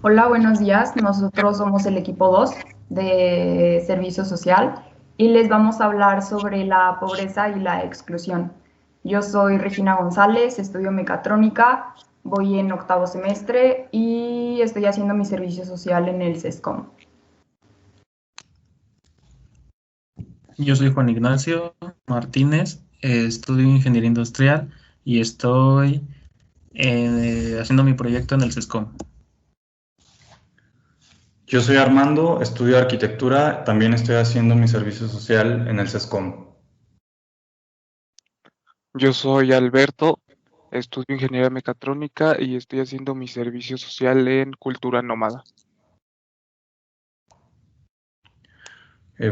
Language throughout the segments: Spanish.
Hola, buenos días. Nosotros somos el equipo 2 de Servicio Social y les vamos a hablar sobre la pobreza y la exclusión. Yo soy Regina González, estudio mecatrónica, voy en octavo semestre y estoy haciendo mi servicio social en el SESCOM. Yo soy Juan Ignacio Martínez, estudio ingeniería industrial y estoy haciendo mi proyecto en el SESCOM. Yo soy Armando, estudio arquitectura, también estoy haciendo mi servicio social en el SESCOM. Yo soy Alberto, estudio ingeniería mecatrónica y estoy haciendo mi servicio social en cultura nómada.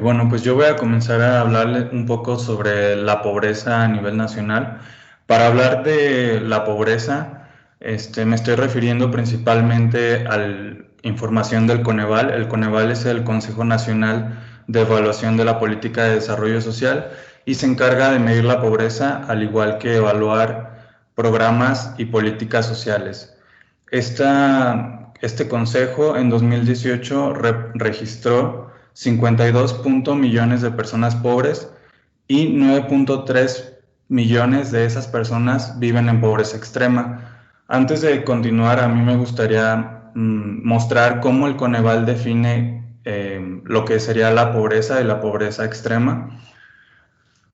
Bueno, pues yo voy a comenzar a hablarle un poco sobre la pobreza a nivel nacional. Para hablar de la pobreza, me estoy refiriendo principalmente a la información del Coneval. El Coneval es el Consejo Nacional de Evaluación de la Política de Desarrollo Social y se encarga de medir la pobreza, al igual que evaluar programas y políticas sociales. Este consejo en 2018 registró 52 millones de personas pobres y 9.3 millones de esas personas viven en pobreza extrema. Antes de continuar, a mí me gustaría mostrar cómo el Coneval define lo que sería la pobreza y la pobreza extrema.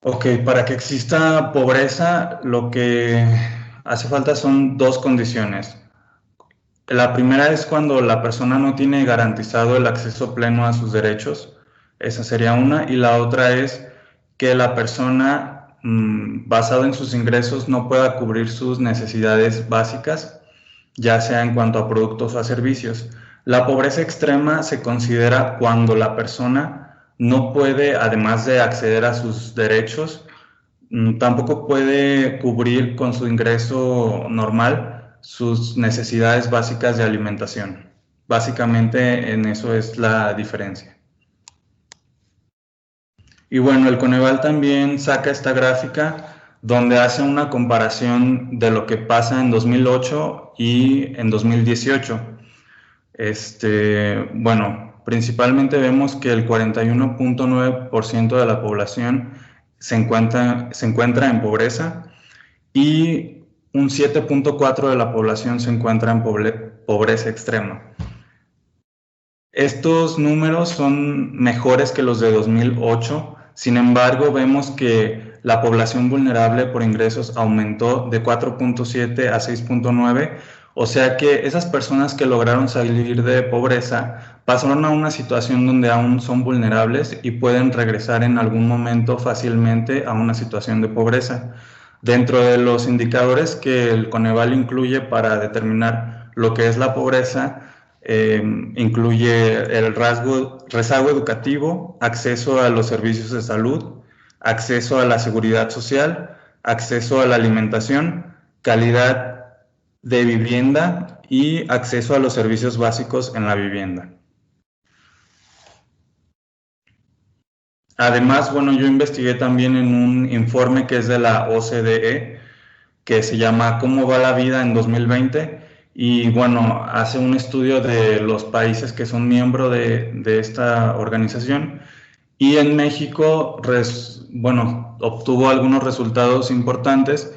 Ok, para que exista pobreza, lo que hace falta son dos condiciones. La primera es cuando la persona no tiene garantizado el acceso pleno a sus derechos, esa sería una, y la otra es que la persona, basado en sus ingresos, no pueda cubrir sus necesidades básicas, ya sea en cuanto a productos o a servicios. La pobreza extrema se considera cuando la persona no puede, además de acceder a sus derechos, tampoco puede cubrir con su ingreso normal sus necesidades básicas de alimentación. Básicamente en eso es la diferencia. Y bueno, el Coneval también saca esta gráfica donde hace una comparación de lo que pasa en 2008 y en 2018. Bueno, principalmente vemos que el 41.9% de la población se encuentra en pobreza y un 7.4% de la población se encuentra en pobreza extrema. Estos números son mejores que los de 2008, sin embargo vemos que la población vulnerable por ingresos aumentó de 4.7 a 6.9, o sea que esas personas que lograron salir de pobreza pasaron a una situación donde aún son vulnerables y pueden regresar en algún momento fácilmente a una situación de pobreza. Dentro de los indicadores que el Coneval incluye para determinar lo que es la pobreza, incluye el rezago educativo, acceso a los servicios de salud, acceso a la seguridad social, acceso a la alimentación, calidad de vivienda y acceso a los servicios básicos en la vivienda. Además, bueno, yo investigué también en un informe que es de la OCDE, que se llama ¿Cómo va la vida en 2020? Y bueno, hace un estudio de los países que son miembros de esta organización. Y en México, bueno, obtuvo algunos resultados importantes.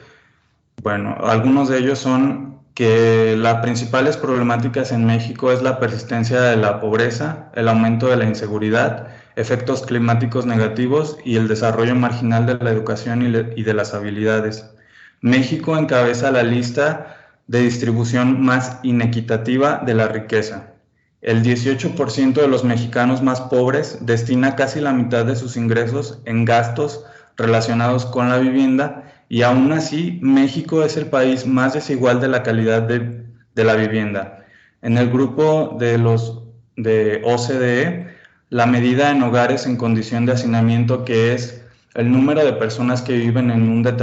Bueno, algunos de ellos son que las principales problemáticas en México es la persistencia de la pobreza, el aumento de la inseguridad, efectos climáticos negativos y el desarrollo marginal de la educación y de las habilidades. México encabeza la lista de distribución más inequitativa de la riqueza. El 18% de los mexicanos más pobres destina casi la mitad de sus ingresos en gastos relacionados con la vivienda y aún así México es el país más desigual de la calidad de la vivienda. En el grupo de OCDE, la medida en hogares en condición de hacinamiento, que es el número de personas que viven en una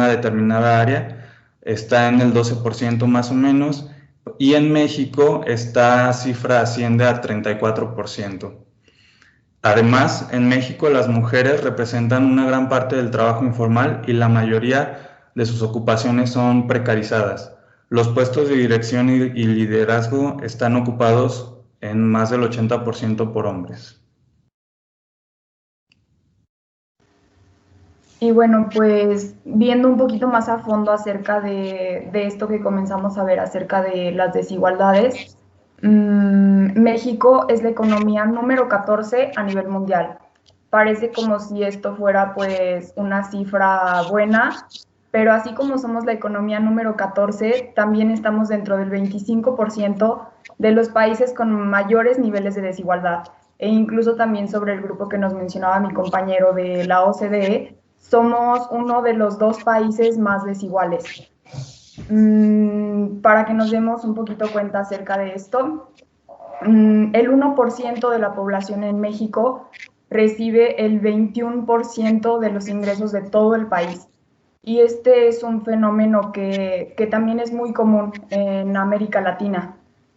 determinada área, está en el 12% más o menos, y en México esta cifra asciende al 34%. Además, en México las mujeres representan una gran parte del trabajo informal y la mayoría de sus ocupaciones son precarizadas, Los puestos de dirección y liderazgo están ocupados en más del 80% por hombres. Y bueno, pues viendo un poquito más a fondo acerca de esto que comenzamos a ver acerca de las desigualdades, México es la economía número 14 a nivel mundial. Parece como si esto fuera pues una cifra buena, pero así como somos la economía número 14, también estamos dentro del 25% de los países con mayores niveles de desigualdad. E incluso también sobre el grupo que nos mencionaba mi compañero de la OCDE, somos uno de los 2 países más desiguales. Para que nos demos un poquito cuenta acerca de esto, el 1% de la población en México recibe el 21% de los ingresos de todo el país. Y este es un fenómeno que también es muy común en América Latina.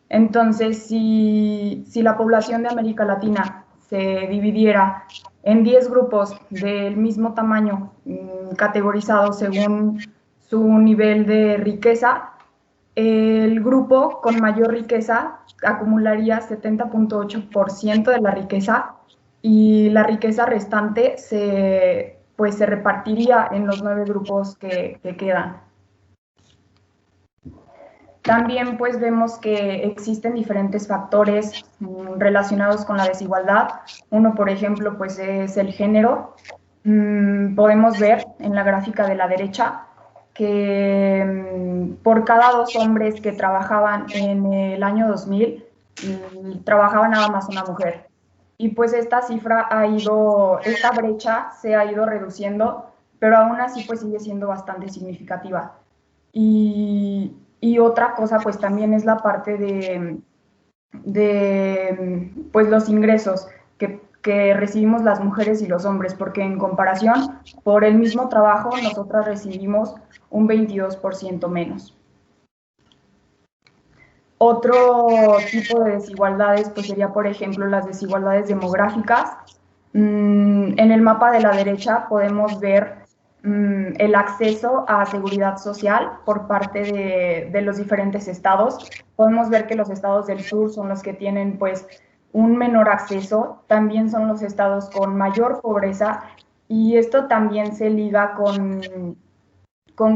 Entonces, si la población de América Latina se dividiera en 10 grupos del mismo tamaño, categorizados según su nivel de riqueza, el grupo con mayor riqueza acumularía 70.8% de la riqueza y la riqueza restante se repartiría en los 9 grupos que quedan. También pues vemos que existen diferentes factores relacionados con la desigualdad. Uno, por ejemplo, pues es el género. Podemos ver en la gráfica de la derecha que por cada 2 hombres que trabajaban en el año 2000, trabajaba nada más una mujer. Y pues esta brecha se ha ido reduciendo, pero aún así pues sigue siendo bastante significativa. Y otra cosa pues también es la parte de pues los ingresos que recibimos las mujeres y los hombres, porque en comparación, por el mismo trabajo, nosotras recibimos un 22% menos. Otro tipo de desigualdades pues sería, por ejemplo, las desigualdades demográficas. En el mapa de la derecha podemos ver el acceso a seguridad social por parte de los diferentes estados. Podemos ver que los estados del sur son los que tienen pues un menor acceso, también son los estados con mayor pobreza, y esto también se liga con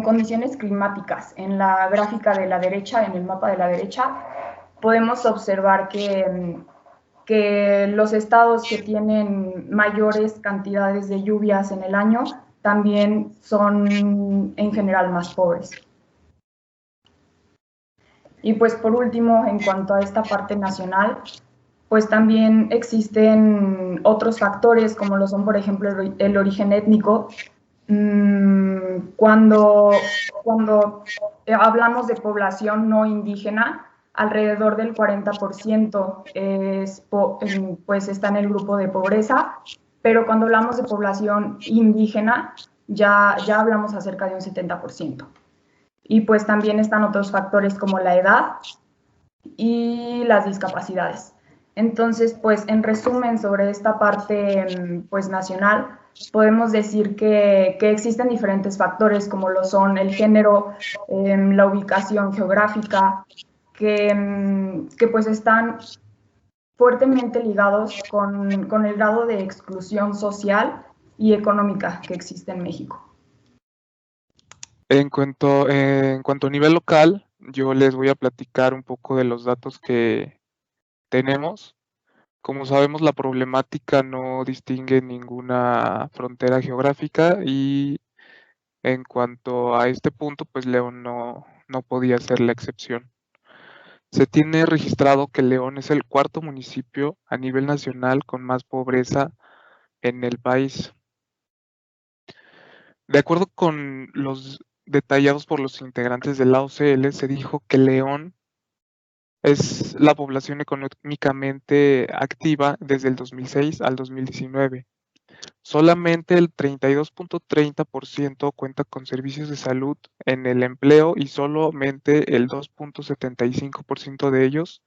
condiciones climáticas. En la gráfica de la derecha, en el mapa de la derecha, podemos observar que los estados que tienen mayores cantidades de lluvias en el año también son en general más pobres. Y pues por último, en cuanto a esta parte nacional, pues también existen otros factores como lo son, por ejemplo, el origen étnico. Cuando hablamos de población no indígena, alrededor del 40% pues está en el grupo de pobreza, pero cuando hablamos de población indígena ya hablamos acerca de un 70%. Y pues también están otros factores como la edad y las discapacidades. Entonces, pues en resumen sobre esta parte pues nacional, podemos decir que existen diferentes factores como lo son el género, la ubicación geográfica, que pues están fuertemente ligados con el grado de exclusión social y económica que existe en México. En cuanto a nivel local, yo les voy a platicar un poco de los datos que tenemos. Como sabemos, la problemática no distingue ninguna frontera geográfica y en cuanto a este punto, pues León no podía ser la excepción. Se tiene registrado que León es el 4º municipio a nivel nacional con más pobreza en el país. De acuerdo con los detallados por los integrantes de la OCL, se dijo que León es la población económicamente activa desde el 2006 al 2019. Solamente el 32.30% cuenta con servicios de salud en el empleo y solamente el 2.75% de ellos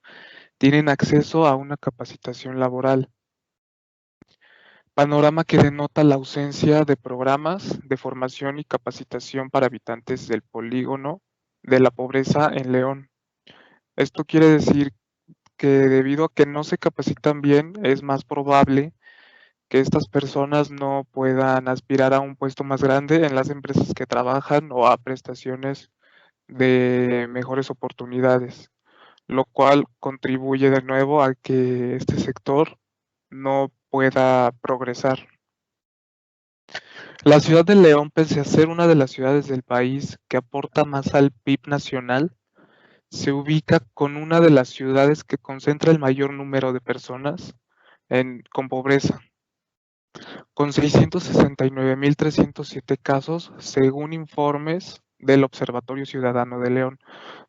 tienen acceso a una capacitación laboral. Panorama que denota la ausencia de programas de formación y capacitación para habitantes del polígono de la pobreza en León. Esto quiere decir que debido a que no se capacitan bien, es más probable que estas personas no puedan aspirar a un puesto más grande en las empresas que trabajan o a prestaciones de mejores oportunidades, lo cual contribuye de nuevo a que este sector no pueda progresar. La ciudad de León, pese a ser una de las ciudades del país que aporta más al PIB nacional, se ubica con una de las ciudades que concentra el mayor número de personas con pobreza, con 669.307 casos, según informes del Observatorio Ciudadano de León.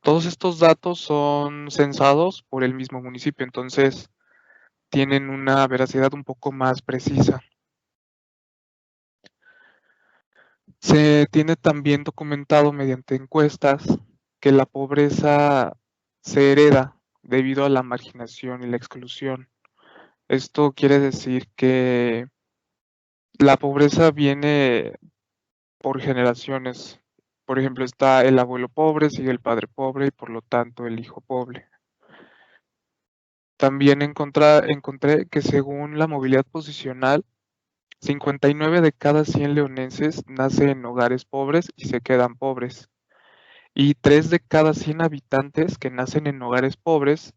Todos estos datos son censados por el mismo municipio, entonces tienen una veracidad un poco más precisa. Se tiene también documentado mediante encuestas que la pobreza se hereda debido a la marginación y la exclusión. Esto quiere decir que la pobreza viene por generaciones. Por ejemplo, está el abuelo pobre, sigue el padre pobre y por lo tanto el hijo pobre. También encontré que según la movilidad posicional, 59 de cada 100 leonenses nacen en hogares pobres y se quedan pobres. Y 3 de cada 100 habitantes que nacen en hogares pobres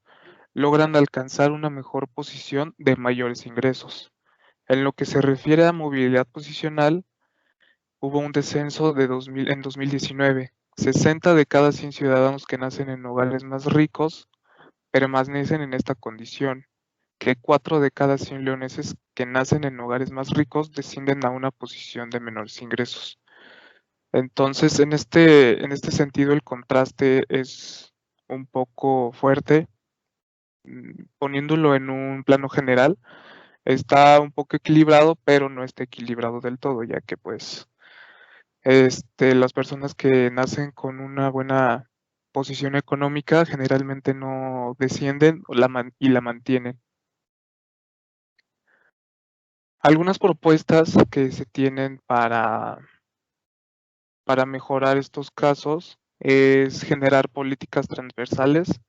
logran alcanzar una mejor posición de mayores ingresos. En lo que se refiere a movilidad posicional, hubo un descenso en 2019. 60 de cada 100 ciudadanos que nacen en hogares más ricos permanecen en esta condición, que 4 de cada 100 leoneses que nacen en hogares más ricos descienden a una posición de menores ingresos. Entonces, en este sentido, el contraste es un poco fuerte. Poniéndolo en un plano general, está un poco equilibrado, pero no está equilibrado del todo, ya que pues las personas que nacen con una buena posición económica generalmente no descienden y la mantienen. Algunas propuestas que se tienen para mejorar estos casos es generar políticas transversales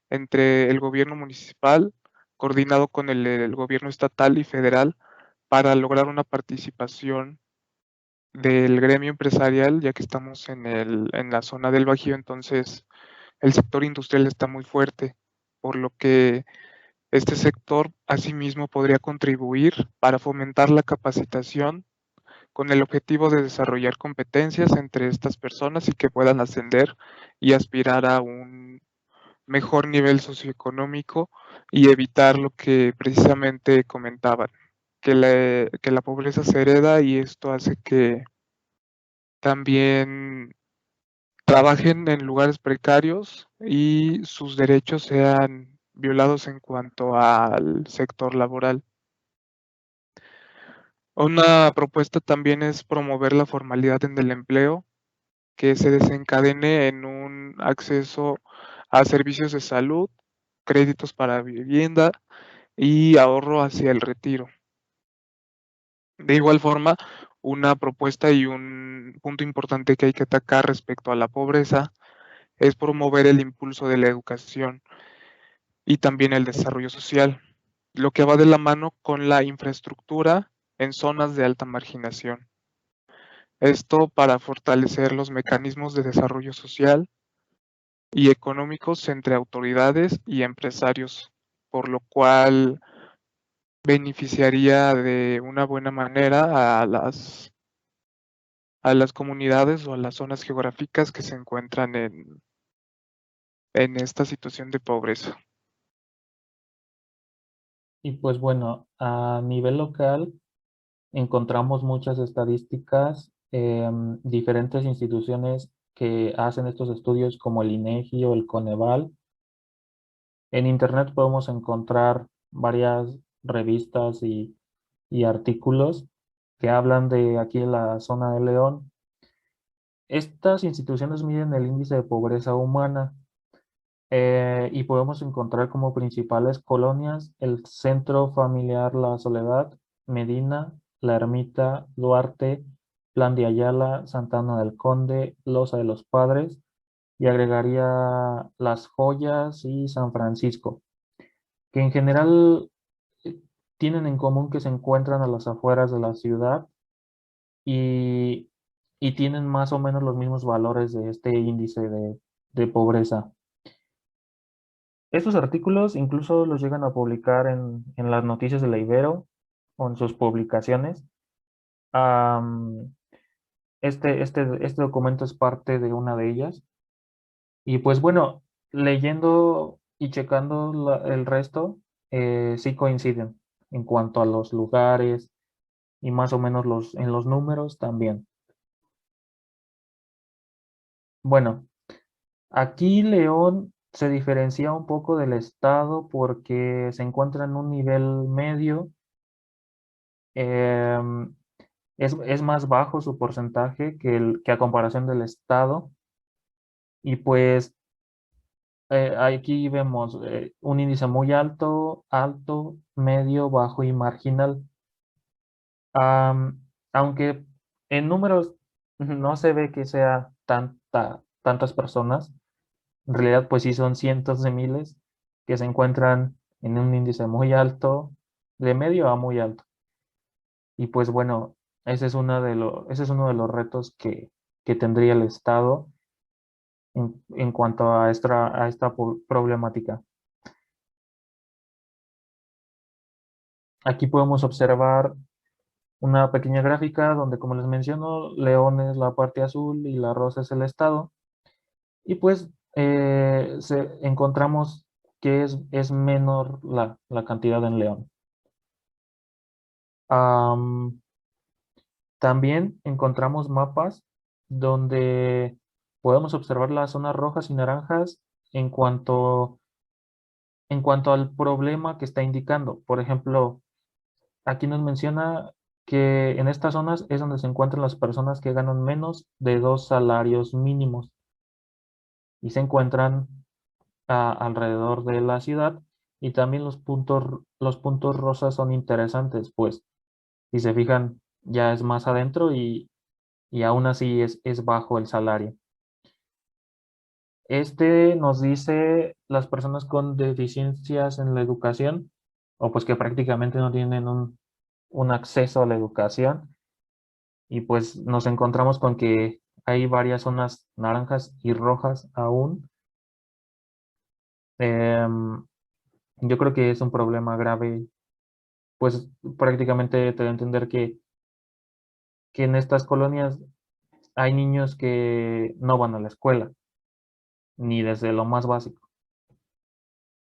entre el gobierno municipal, coordinado con el gobierno estatal y federal, para lograr una participación del gremio empresarial, ya que estamos en la zona del Bajío, entonces el sector industrial está muy fuerte, por lo que este sector asimismo podría contribuir para fomentar la capacitación con el objetivo de desarrollar competencias entre estas personas y que puedan ascender y aspirar a un mejor nivel socioeconómico y evitar lo que precisamente comentaban, que la pobreza se hereda y esto hace que también trabajen en lugares precarios y sus derechos sean violados en cuanto al sector laboral. Una propuesta también es promover la formalidad en el empleo, que se desencadene en un acceso a servicios de salud, créditos para vivienda y ahorro hacia el retiro. De igual forma, una propuesta y un punto importante que hay que atacar respecto a la pobreza es promover el impulso de la educación y también el desarrollo social, lo que va de la mano con la infraestructura en zonas de alta marginación. Esto para fortalecer los mecanismos de desarrollo social y económicos entre autoridades y empresarios, por lo cual beneficiaría de una buena manera a las comunidades o a las zonas geográficas que se encuentran en esta situación de pobreza. Y pues bueno, a nivel local encontramos muchas estadísticas, diferentes instituciones que hacen estos estudios como el INEGI o el Coneval. En internet podemos encontrar varias revistas y artículos que hablan de aquí en la zona de León. Estas instituciones miden el índice de pobreza humana y podemos encontrar como principales colonias el Centro Familiar La Soledad, Medina, La Ermita, Duarte, Plan de Ayala, Santana del Conde, Loza de los Padres, y agregaría Las Joyas y San Francisco, que en general eh, tienen en común que se encuentran a las afueras de la ciudad y, y tienen más o menos los mismos valores de este índice de pobreza. Estos artículos incluso los llegan a publicar en las noticias de la Ibero o en sus publicaciones. Am, este documento es parte de una de ellas. Y pues bueno, leyendo y checando el resto, sí coinciden en cuanto a los lugares y más o menos en los números también. Bueno, aquí León se diferencia un poco del estado porque se encuentra en un nivel medio. em, es más bajo su porcentaje que a comparación del estado. Y pues aquí vemos un índice muy alto, alto, medio, bajo y marginal. Aunque en números no se ve que sea tantas personas, en realidad pues sí son cientos de miles que se encuentran en un índice muy alto, de medio a muy alto. Y pues bueno, ese es uno de los retos que tendría el Estado en cuanto a esta problemática. Aquí podemos observar una pequeña gráfica donde, como les menciono, León es la parte azul y la rosa es el estado. Y pues encontramos que es menor la cantidad en León. También encontramos mapas donde podemos observar las zonas rojas y naranjas en cuanto al problema que está indicando. Por ejemplo, aquí nos menciona que en estas zonas es donde se encuentran las personas que ganan menos de 2 salarios mínimos y se encuentran alrededor de la ciudad. Y también los puntos rosas son interesantes, pues si se fijan ya es más adentro y aún así es bajo el salario. Este nos dice las personas con deficiencias en la educación o pues que prácticamente no tienen un acceso a la educación. Y pues nos encontramos con que hay varias zonas naranjas y rojas aún. Em, yo creo que es un problema grave, pues prácticamente te da a entender que en estas colonias hay niños que no van a la escuela, ni desde lo más básico.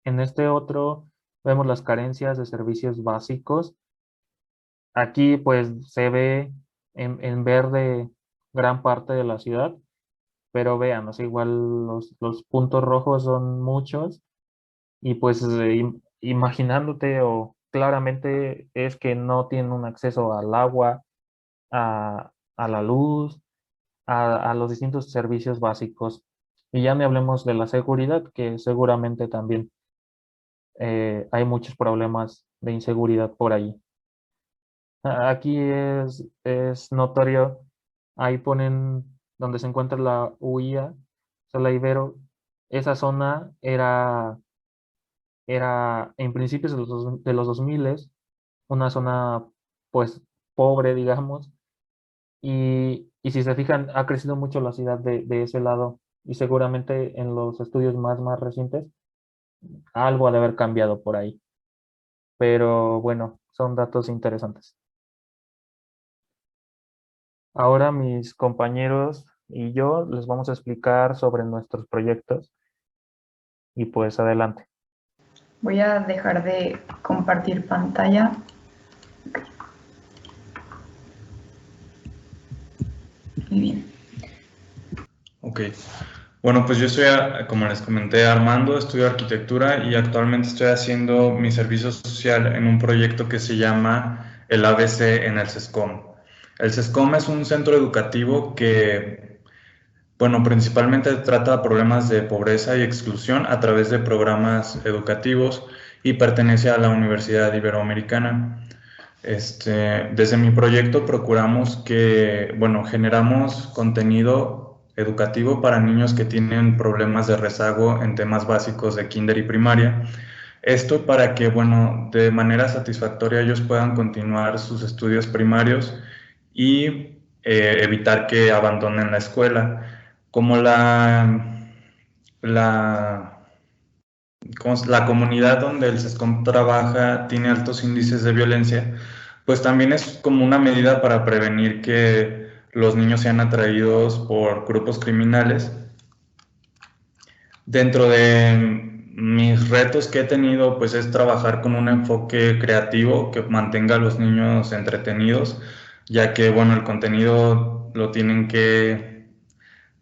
En este otro vemos las carencias de servicios básicos. Aquí pues se ve en verde gran parte de la ciudad, pero vean, o sea, igual los puntos rojos son muchos y pues imaginándote o claramente es que no tienen un acceso al agua, a la luz, a los distintos servicios básicos. Y ya ni hablemos de la seguridad, que seguramente también hay muchos problemas de inseguridad por ahí. Aquí es notorio, ahí ponen donde se encuentra la UIA, o sea, la Ibero. Esa zona era en principios de los 2000 una zona pues pobre, digamos, y si se fijan, ha crecido mucho la ciudad de ese lado y seguramente en los estudios más recientes algo ha de haber cambiado por ahí. Pero bueno, son datos interesantes. Ahora mis compañeros y yo les vamos a explicar sobre nuestros proyectos y pues adelante. Voy a dejar de compartir pantalla. Muy bien. Ok. Bueno, pues yo soy, como les comenté, Armando, estudio arquitectura y actualmente estoy haciendo mi servicio social en un proyecto que se llama el ABC en el CESCOM. El CESCOM es un centro educativo que, bueno, principalmente trata problemas de pobreza y exclusión a través de programas educativos y pertenece a la Universidad Iberoamericana. Desde mi proyecto procuramos que, bueno, generamos contenido educativo para niños que tienen problemas de rezago en temas básicos de kinder y primaria. Esto para que, bueno, de manera satisfactoria ellos puedan continuar sus estudios primarios y evitar que abandonen la escuela. Como la comunidad donde el SESCOM trabaja tiene altos índices de violencia, pues también es como una medida para prevenir que los niños sean atraídos por grupos criminales. Dentro de mis retos que he tenido, pues es trabajar con un enfoque creativo que mantenga a los niños entretenidos, ya que, bueno, el contenido lo tienen que,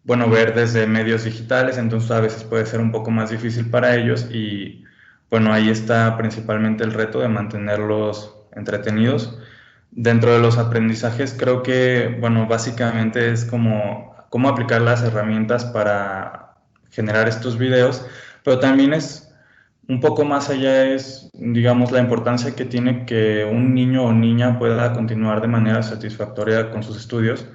bueno, ver desde medios digitales, entonces a veces puede ser un poco más difícil para ellos y, bueno, ahí está principalmente el reto de mantenerlos entretenidos. Dentro de los aprendizajes creo que, bueno, básicamente es como cómo aplicar las herramientas para generar estos videos, pero también es un poco más allá, es, digamos, la importancia que tiene que un niño o niña pueda continuar de manera satisfactoria con sus estudios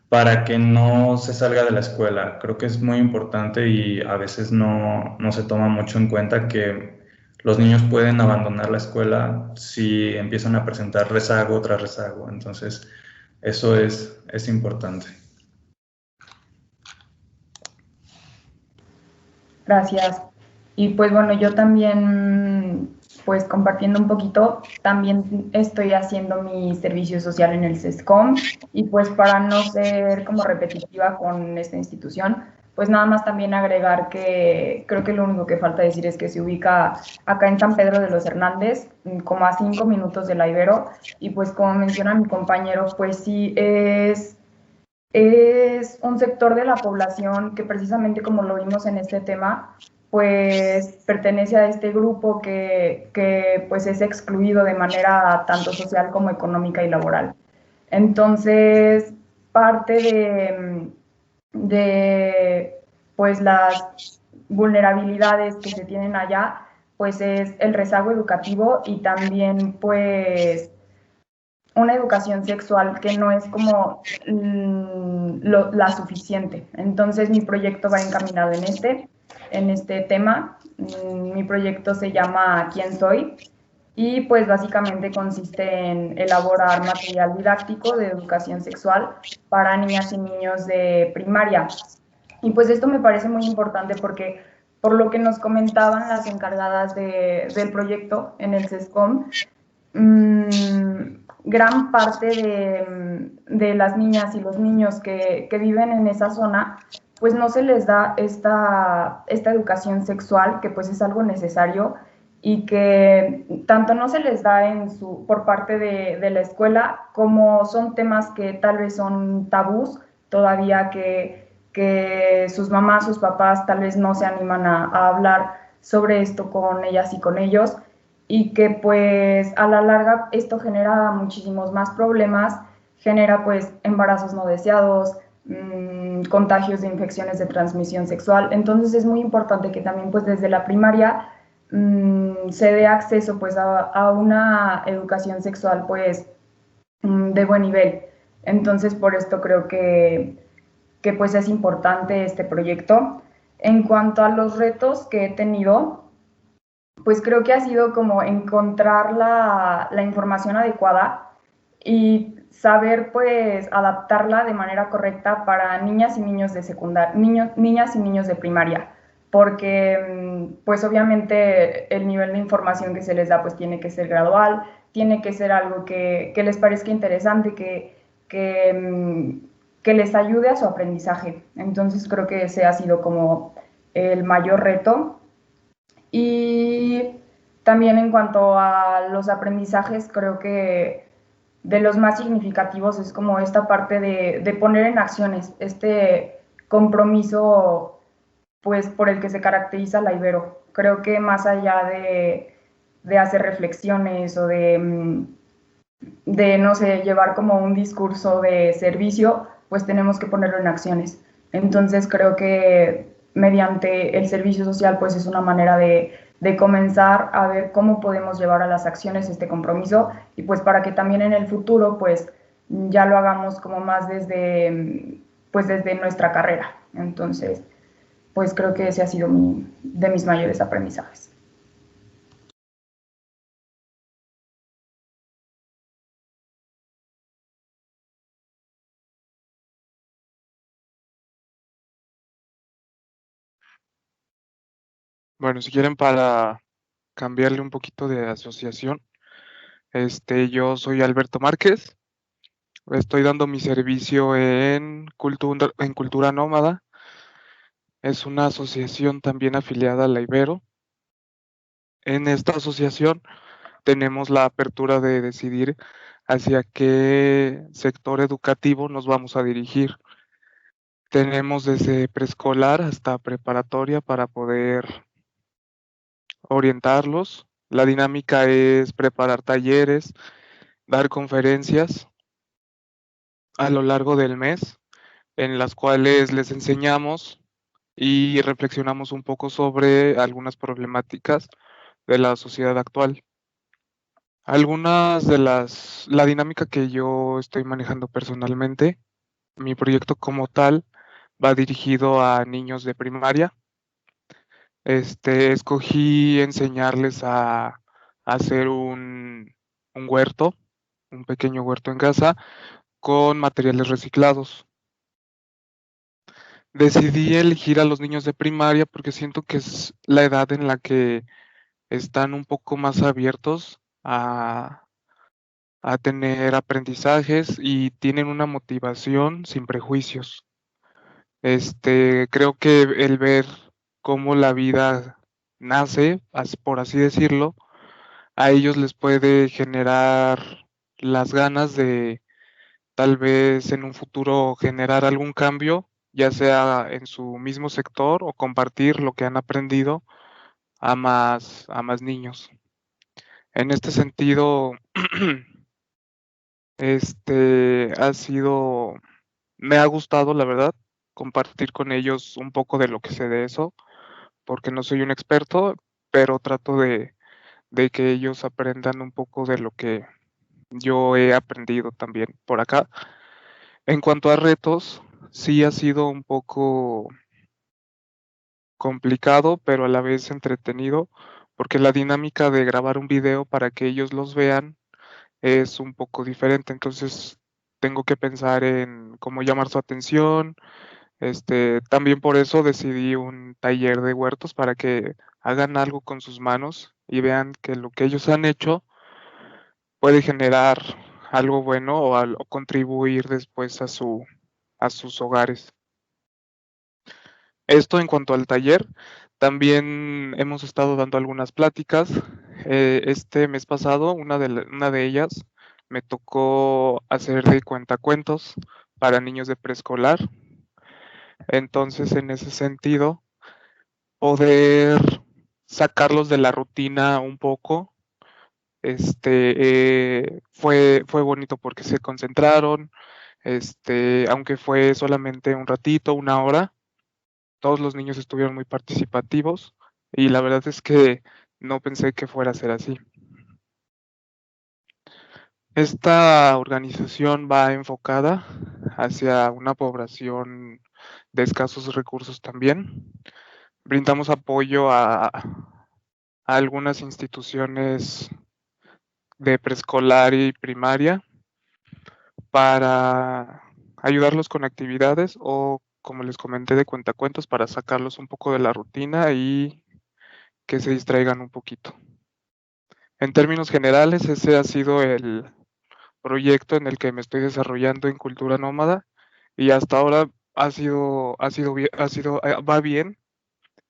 para que no se salga de la escuela. Creo que es muy importante y a veces no se toma mucho en cuenta que los niños pueden abandonar la escuela si empiezan a presentar rezago tras rezago. Entonces, eso es importante. Gracias. Y pues bueno, yo también, pues compartiendo un poquito, también estoy haciendo mi servicio social en el SESCOM y pues para no ser como repetitiva con esta institución, pues nada más también agregar que creo que lo único que falta decir es que se ubica acá en San Pedro de los Hernández, como a 5 minutos de la Ibero, y pues como menciona mi compañero, pues sí es un sector de la población que precisamente como lo vimos en este tema, pues pertenece a este grupo que pues es excluido de manera tanto social como económica y laboral. Entonces, parte de pues las vulnerabilidades que se tienen allá, pues es el rezago educativo y también pues una educación sexual que no es como la suficiente. Entonces mi proyecto va encaminado en este tema. Mi proyecto se llama ¿Quién soy? Y pues básicamente consiste en elaborar material didáctico de educación sexual para niñas y niños de primaria. Y pues esto me parece muy importante porque por lo que nos comentaban las encargadas del proyecto en el SESCOM, gran parte de las niñas y los niños que viven en esa zona, pues no se les da esta educación sexual, que pues es algo necesario y que tanto no se les da por parte de la escuela, como son temas que tal vez son tabús todavía que sus mamás, sus papás tal vez no se animan a hablar sobre esto con ellas y con ellos, y que pues a la larga esto genera muchísimos más problemas, genera pues embarazos no deseados, contagios de infecciones de transmisión sexual. Entonces es muy importante que también pues desde la primaria se dé acceso pues a una educación sexual pues de buen nivel. Entonces por esto creo que pues es importante este proyecto. En cuanto a los retos que he tenido, pues creo que ha sido como encontrar la información adecuada y saber pues adaptarla de manera correcta para niñas y niños de secundaria, niñas y niños de primaria, porque pues obviamente el nivel de información que se les da pues tiene que ser gradual, tiene que ser algo que les parezca interesante, que les ayude a su aprendizaje. Entonces creo que ese ha sido como el mayor reto. Y también en cuanto a los aprendizajes, creo que de los más significativos es como esta parte de poner en acciones este compromiso pues por el que se caracteriza la Ibero. Creo que más allá de hacer reflexiones o de, no sé, llevar como un discurso de servicio, pues tenemos que ponerlo en acciones. Entonces creo que mediante el servicio social pues es una manera de comenzar a ver cómo podemos llevar a las acciones este compromiso y pues para que también en el futuro pues ya lo hagamos como más desde nuestra carrera. Entonces, pues creo que ese ha sido de mis mayores aprendizajes. Bueno, si quieren, para cambiarle un poquito de asociación, yo soy Alberto Márquez, estoy dando mi servicio en Cultura Nómada. Es una asociación también afiliada a la Ibero. En esta asociación tenemos la apertura de decidir hacia qué sector educativo nos vamos a dirigir. Tenemos desde preescolar hasta preparatoria para poder orientarlos. La dinámica es preparar talleres, dar conferencias a lo largo del mes, en las cuales les enseñamos y reflexionamos un poco sobre algunas problemáticas de la sociedad actual. La dinámica que yo estoy manejando personalmente, mi proyecto como tal va dirigido a niños de primaria. Escogí enseñarles a hacer un huerto, un pequeño huerto en casa con materiales reciclados. Decidí elegir a los niños de primaria porque siento que es la edad en la que están un poco más abiertos a tener aprendizajes y tienen una motivación sin prejuicios. Creo que el ver cómo la vida nace, por así decirlo, a ellos les puede generar las ganas de tal vez en un futuro generar algún cambio, ya sea en su mismo sector o compartir lo que han aprendido a más niños. En este sentido, me ha gustado, la verdad, compartir con ellos un poco de lo que sé de eso, porque no soy un experto, pero trato de que ellos aprendan un poco de lo que yo he aprendido también por acá. En cuanto a retos, sí ha sido un poco complicado, pero a la vez entretenido, porque la dinámica de grabar un video para que ellos los vean es un poco diferente. Entonces, tengo que pensar en cómo llamar su atención. También por eso decidí un taller de huertos para que hagan algo con sus manos y vean que lo que ellos han hecho puede generar algo bueno o contribuir después a sus hogares. Esto en cuanto al taller. También hemos estado dando algunas pláticas. Este mes pasado, una de ellas, me tocó hacer de cuentacuentos para niños de preescolar. Entonces, en ese sentido, poder sacarlos de la rutina un poco, fue bonito porque se concentraron, aunque fue solamente un ratito, una hora, todos los niños estuvieron muy participativos y la verdad es que no pensé que fuera a ser así. Esta organización va enfocada hacia una población de escasos recursos también. Brindamos apoyo a algunas instituciones de preescolar y primaria para ayudarlos con actividades o, como les comenté, de cuentacuentos para sacarlos un poco de la rutina y que se distraigan un poquito. En términos generales, ese ha sido el proyecto en el que me estoy desarrollando en Cultura Nómada y hasta ahora va bien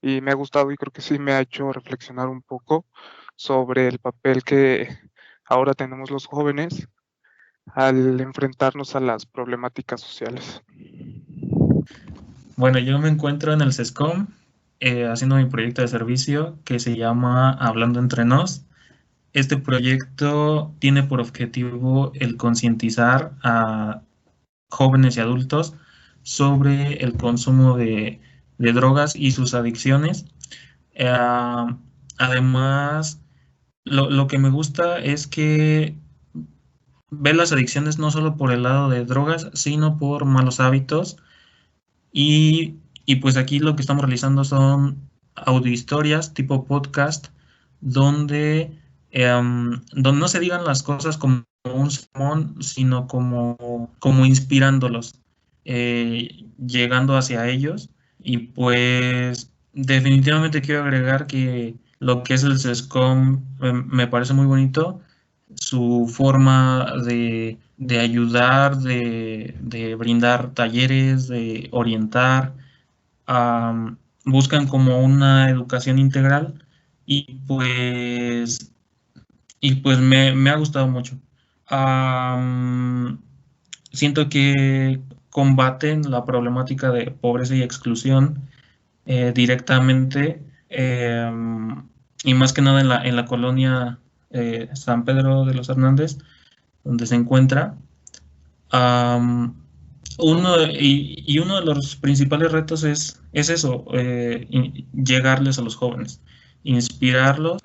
y me ha gustado y creo que sí me ha hecho reflexionar un poco sobre el papel que ahora tenemos los jóvenes al enfrentarnos a las problemáticas sociales. Bueno, yo me encuentro en el CESCOM haciendo mi proyecto de servicio que se llama Hablando Entre Nos. Este proyecto tiene por objetivo el concientizar a jóvenes y adultos sobre el consumo de drogas y sus adicciones. Además, lo que me gusta es que ve las adicciones no solo por el lado de drogas, sino por malos hábitos y Y pues aquí lo que estamos realizando son audiohistorias tipo podcast, donde, donde no se digan las cosas como un sermón, sino como inspirándolos, llegando hacia ellos. Y pues definitivamente quiero agregar que lo que es el SESCOM me parece muy bonito, su forma de ayudar, de brindar talleres, de orientar, buscan como una educación integral y pues, me ha gustado mucho. Siento que combaten la problemática de pobreza y exclusión directamente, y más que nada en la colonia San Pedro de los Hernández, donde se encuentra. Am, uno de los principales retos es eso, llegarles a los jóvenes, inspirarlos,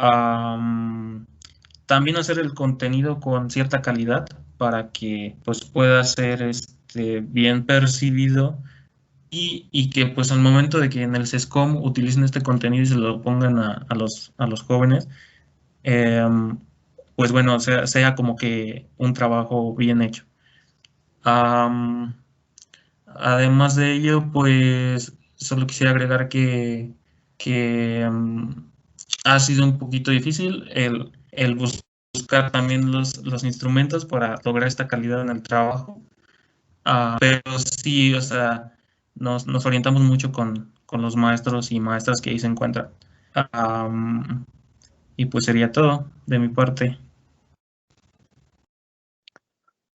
también hacer el contenido con cierta calidad para que pues, pueda ser bien percibido y que pues al momento de que en el SESCOM utilicen este contenido y se lo pongan a los jóvenes, em, pues bueno, sea como que un trabajo bien hecho. Am, Además de ello, pues solo quisiera agregar que ha sido un poquito difícil el buscar también los instrumentos para lograr esta calidad en el trabajo. Pero sí, o sea, nos orientamos mucho con los maestros y maestras que ahí se encuentran. Am, y pues sería todo de mi parte.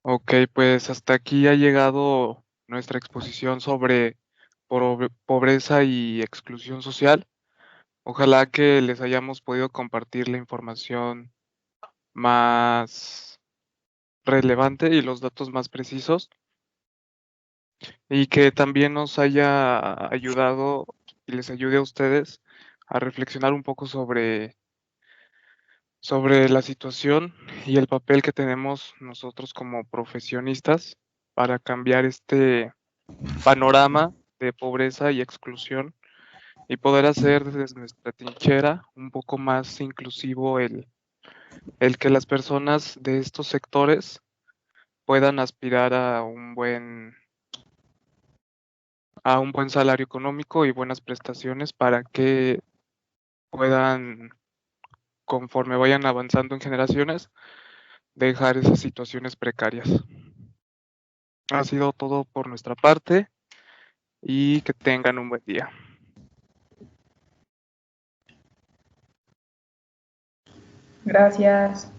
Ok, pues hasta aquí ha llegado nuestra exposición sobre pobreza y exclusión social. Ojalá que les hayamos podido compartir la información más relevante y los datos más precisos, y que también nos haya ayudado y les ayude a ustedes a reflexionar un poco sobre la situación y el papel que tenemos nosotros como profesionistas para cambiar este panorama de pobreza y exclusión y poder hacer desde nuestra trinchera un poco más inclusivo el que las personas de estos sectores puedan aspirar a un buen salario económico y buenas prestaciones para que puedan, conforme vayan avanzando en generaciones, dejar esas situaciones precarias. Ha sido todo por nuestra parte y que tengan un buen día. Gracias.